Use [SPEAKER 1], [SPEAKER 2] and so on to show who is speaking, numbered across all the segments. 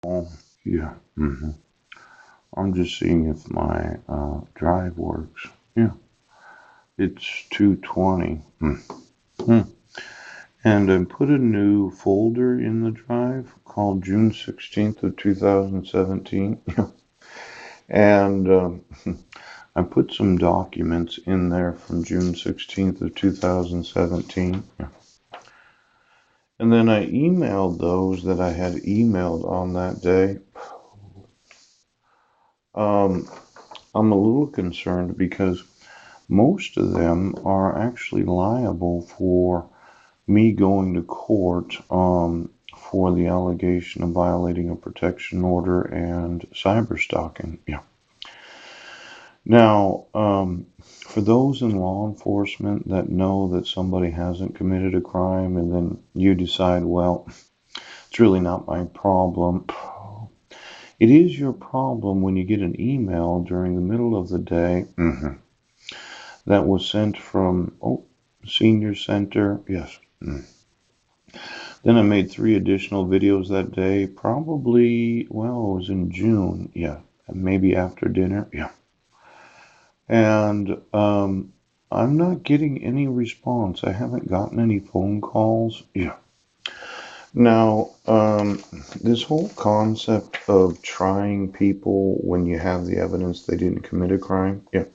[SPEAKER 1] Oh, yeah. I'm just seeing if my drive works. Yeah, it's 220. Hmm. And I put a new folder in the drive called June 16th of 2017. And I put some documents in there from June 16th of 2017. And then I emailed those that I had emailed on that day. Um, I'm a little concerned because most of them are actually liable for me going to court for the allegation of violating a protection order and cyber stalking. Yeah. Now, for those in law enforcement that know that somebody hasn't committed a crime and then you decide, well, it's really not my problem. It is your problem when you get an email during the middle of the day that was sent from, senior center. Yes. Then I made 3 additional videos that day, probably, well, it was in June, yeah, maybe after dinner, yeah. And I'm not getting any response. I haven't gotten any phone calls, yeah. Now, this whole concept of trying people when you have the evidence they didn't commit a crime, yeah,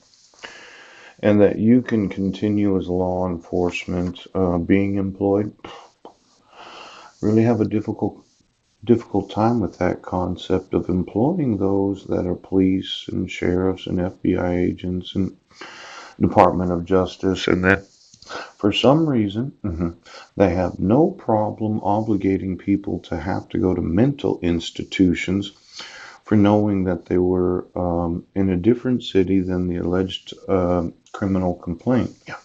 [SPEAKER 1] and that you can continue as law enforcement being employed, really have a difficult time with that concept of employing those that are police and sheriffs and FBI agents and Department of Justice, and that for some reason they have no problem obligating people to have to go to mental institutions for knowing that they were in a different city than the alleged criminal complaint. Yeah.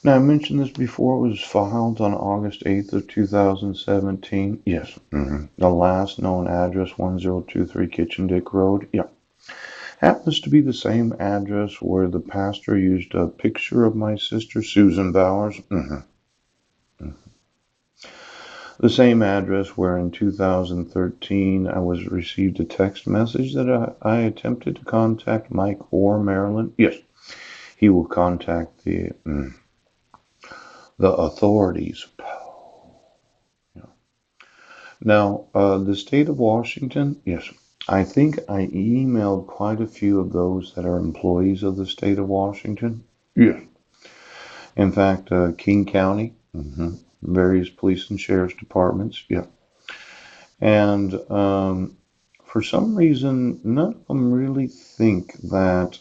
[SPEAKER 1] Now, I mentioned this before. It was filed on August 8th of 2017. Yes. The last known address, 1023 Kitchen Dick Road. Yeah. Happens to be the same address where the pastor used a picture of my sister, Susan Bowers. The same address where in 2013 I was received a text message that I attempted to contact Mike or Marilyn. Yes. He will contact the authorities. Now, the state of Washington, yes, I think I emailed quite a few of those that are employees of the state of Washington. Yes. In fact, King County, various police and sheriff's departments, yeah. And for some reason, none of them really think that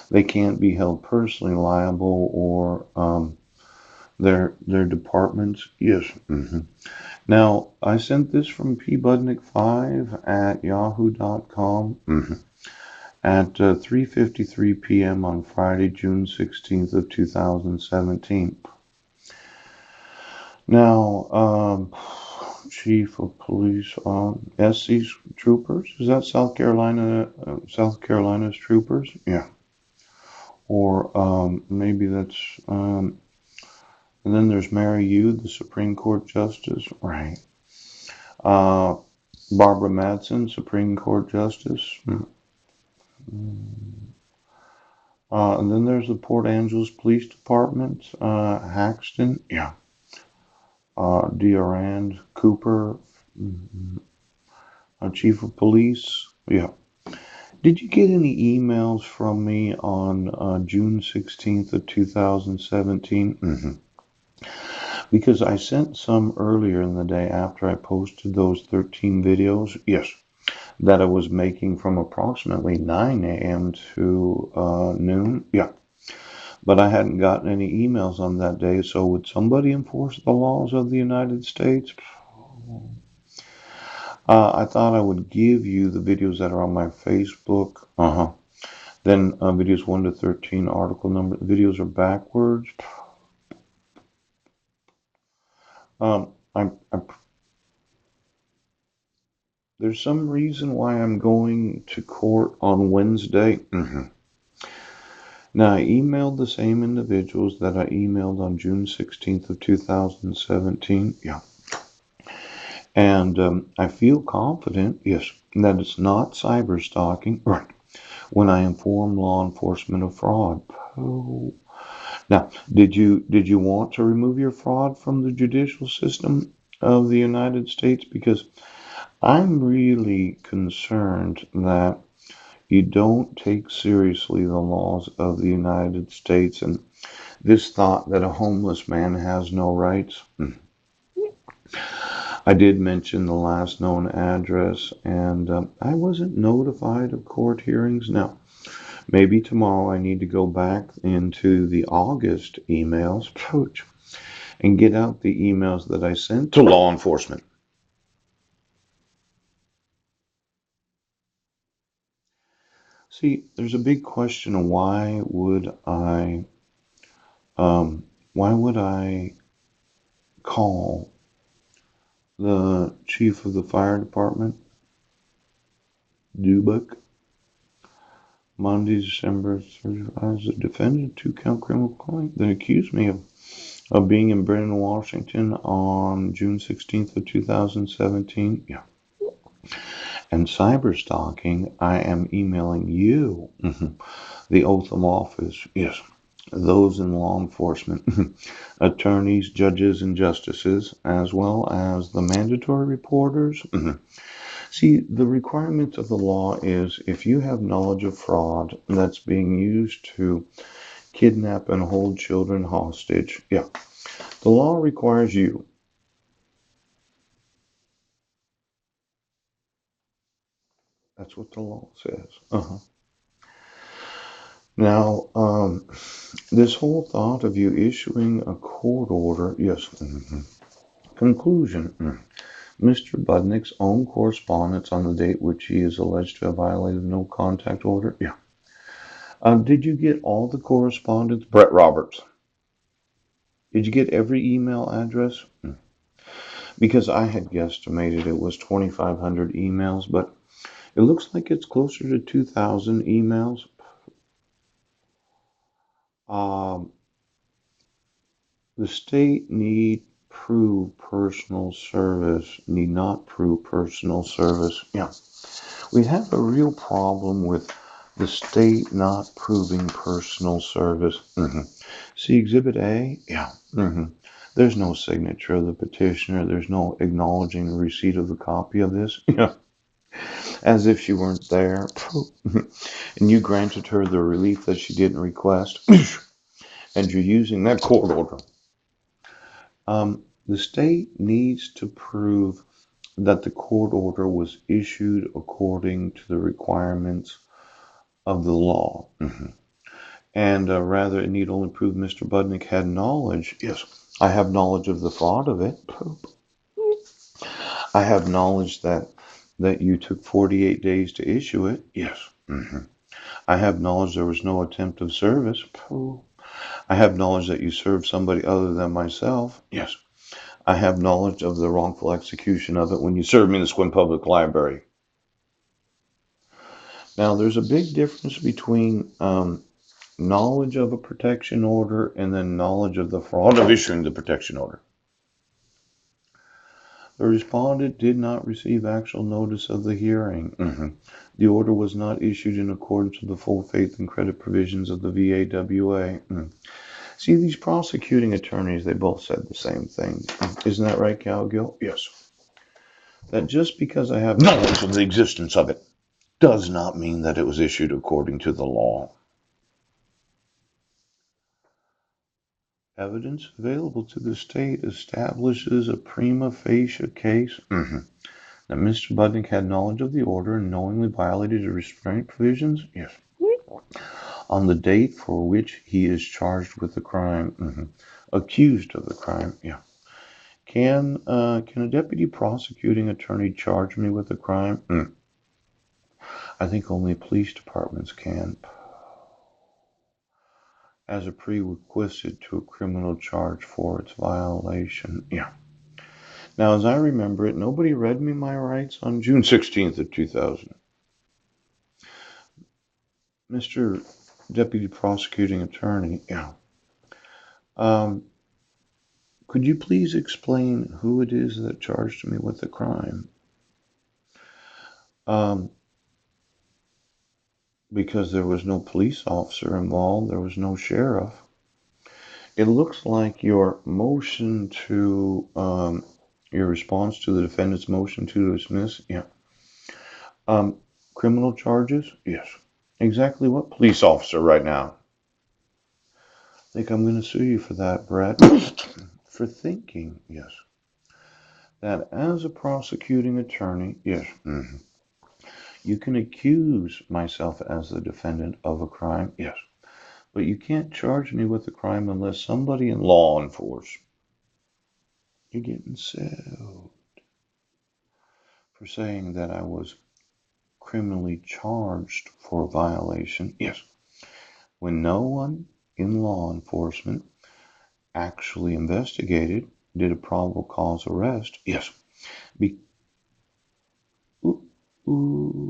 [SPEAKER 1] they can't be held personally liable or their departments. Yes. Now, I sent this from pbudnick5 at yahoo.com at 3:53 p.m. on Friday, June 16th of 2017. Now, Chief of Police, SC's troopers, is that South Carolina's troopers? Yeah. Or maybe that's, and then there's Mary Yu, the Supreme Court Justice, right? Uh, Barbara Madsen, Supreme Court Justice. And then there's the Port Angeles Police Department, Haxton, yeah. Deorand Cooper, Chief of Police, yeah. Did you get any emails from me on June 16th of 2017? Because I sent some earlier in the day after I posted those 13 videos. Yes, that I was making from approximately 9 a.m. to noon. Yeah. But I hadn't gotten any emails on that day, so would somebody enforce the laws of the United States? I thought I would give you the videos that are on my Facebook. Then videos 1 to 13, article number. Videos are backwards. There's some reason why I'm going to court on Wednesday. Now, I emailed the same individuals that I emailed on June 16th of 2017. Yeah. And I feel confident, yes, that it's not cyber stalking, right, when I inform law enforcement of fraud. Oh. Now, did you want to remove your fraud from the judicial system of the United States? Because I'm really concerned that you don't take seriously the laws of the United States and this thought that a homeless man has no rights. I did mention the last known address, and I wasn't notified of court hearings. Now, maybe tomorrow I need to go back into the August emails and get out the emails that I sent to law enforcement. See, there's a big question of why would I call the chief of the fire department, Dubak, Monday, December 35, as a defendant, two-count criminal complaint, that accused me of being in Brenton, Washington on June 16th of 2017. Yeah. And cyber stalking, I am emailing you, the oath of office. Yes. Those in law enforcement, attorneys, judges, and justices, as well as the mandatory reporters. See, the requirement of the law is if you have knowledge of fraud that's being used to kidnap and hold children hostage, yeah, the law requires you. That's what the law says. Now, this whole thought of you issuing a court order, yes. Conclusion. Mr. Budnick's own correspondence on the date which he is alleged to have violated the no contact order. Yeah. Did you get all the correspondence? Brett Roberts. Did you get every email address? Because I had guesstimated it was 2,500 emails, but it looks like it's closer to 2,000 emails. Um, the state need not prove personal service. Yeah. We have a real problem with the state not proving personal service. See Exhibit A? Yeah. There's no signature of the petitioner. There's no acknowledging the receipt of the copy of this. Yeah. As if she weren't there. And you granted her the relief that she didn't request. And you're using that court order. The state needs to prove that the court order was issued according to the requirements of the law. And rather, it need only prove Mr. Budnick had knowledge. Yes, I have knowledge of the fraud of it. I have knowledge that you took 48 days to issue it. Yes. I have knowledge there was no attempt of service. I have knowledge that you served somebody other than myself. Yes. I have knowledge of the wrongful execution of it when you served me in the Sequim Public Library. Now, there's a big difference between knowledge of a protection order and then knowledge of the fraud of issuing the protection order. The respondent did not receive actual notice of the hearing. The order was not issued in accordance with the full faith and credit provisions of the VAWA. See, these prosecuting attorneys, they both said the same thing. Isn't that right, Cowgill? Yes. That just because I have knowledge of the existence of it does not mean that it was issued according to the law. Evidence available to the state establishes a prima facie case that Mr. Budnick had knowledge of the order and knowingly violated the restraint provisions. Yes. On the date for which he is charged with the crime, accused of the crime. Yeah. Can a deputy prosecuting attorney charge me with a crime? I think only police departments can, as a prerequisite to a criminal charge for its violation. Yeah. Now, as I remember it, nobody read me my rights on June 16th of 2000. Mr. Deputy Prosecuting Attorney, yeah. Could you please explain who it is that charged me with the crime? Um, because there was no police officer involved, there was no sheriff. It looks like your response to the defendant's motion to dismiss, yeah. Um, Criminal charges? Yes. Exactly what police officer right now? I think I'm going to sue you for that, Brett. For thinking, yes, that as a prosecuting attorney, yes, you can accuse myself as the defendant of a crime, yes, but you can't charge me with a crime unless somebody in law enforcement. You're getting sued for saying that I was criminally charged for a violation, yes, when no one in law enforcement actually investigated, did a probable cause arrest, yes. Be- ooh, ooh.